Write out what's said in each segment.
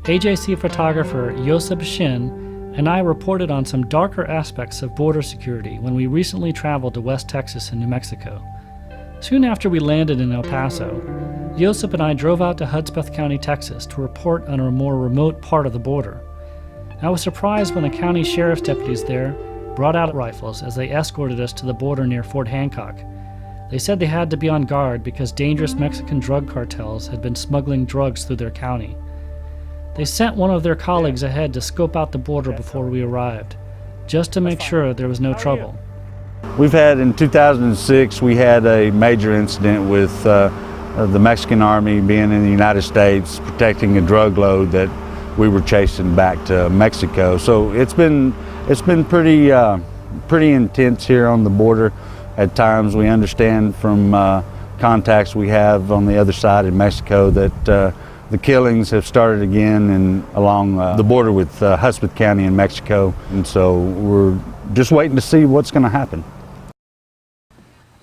AJC photographer Yosef Shin and I reported on some darker aspects of border security when we recently traveled to West Texas and New Mexico. Soon after we landed in El Paso, Yosef and I drove out to Hudspeth County, Texas to report on a more remote part of the border. I was surprised when the county sheriff's deputies there brought out rifles as they escorted us to the border near Fort Hancock. They said they had to be on guard because dangerous Mexican drug cartels had been smuggling drugs through their county. They sent one of their colleagues ahead to scope out the border before we arrived, just to make sure there was no trouble. We've had, in 2006, we had a major incident with the Mexican Army being in the United States, protecting a drug load that we were chasing back to Mexico. So it's been pretty intense here on the border. At times, we understand from contacts we have on the other side in Mexico that the killings have started again along the border with Hudspeth County in Mexico, and so we're just waiting to see what's going to happen.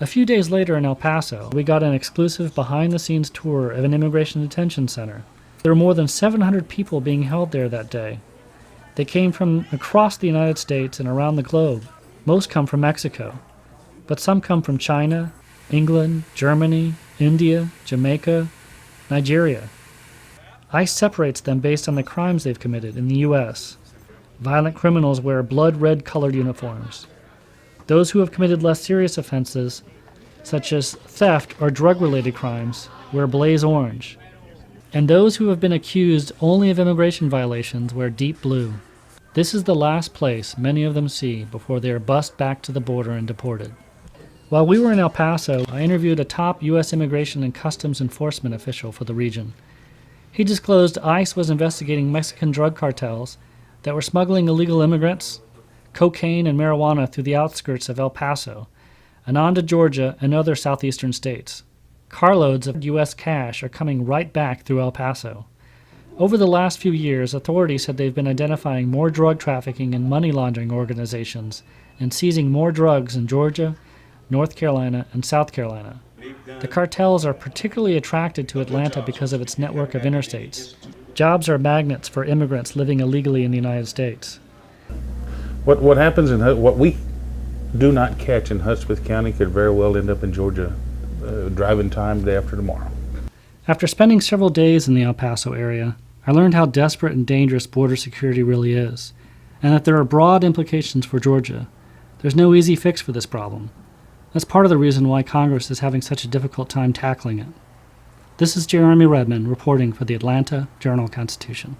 A few days later in El Paso, we got an exclusive behind-the-scenes tour of an immigration detention center. There were more than 700 people being held there that day. They came from across the United States and around the globe. Most come from Mexico, but some come from China, England, Germany, India, Jamaica, Nigeria. ICE separates them based on the crimes they've committed in the U.S. Violent criminals wear blood-red colored uniforms. Those who have committed less serious offenses, such as theft or drug-related crimes, wear blaze orange. And those who have been accused only of immigration violations wear deep blue. This is the last place many of them see before they are bussed back to the border and deported. While we were in El Paso, I interviewed a top U.S. Immigration and Customs Enforcement official for the region. He disclosed ICE was investigating Mexican drug cartels that were smuggling illegal immigrants, cocaine and marijuana through the outskirts of El Paso and on to Georgia and other southeastern states. Carloads of U.S. cash are coming right back through El Paso. Over the last few years, authorities said they've been identifying more drug trafficking and money laundering organizations and seizing more drugs in Georgia, North Carolina, and South Carolina. The cartels are particularly attracted to Atlanta because of its network of interstates. Jobs are magnets for immigrants living illegally in the United States. What happens in what we do not catch in Hudspeth County could very well end up in Georgia, driving time day after tomorrow. After spending several days in the El Paso area, I learned how desperate and dangerous border security really is, and that there are broad implications for Georgia. There's no easy fix for this problem. That's part of the reason why Congress is having such a difficult time tackling it. This is Jeremy Redmond reporting for the Atlanta Journal-Constitution.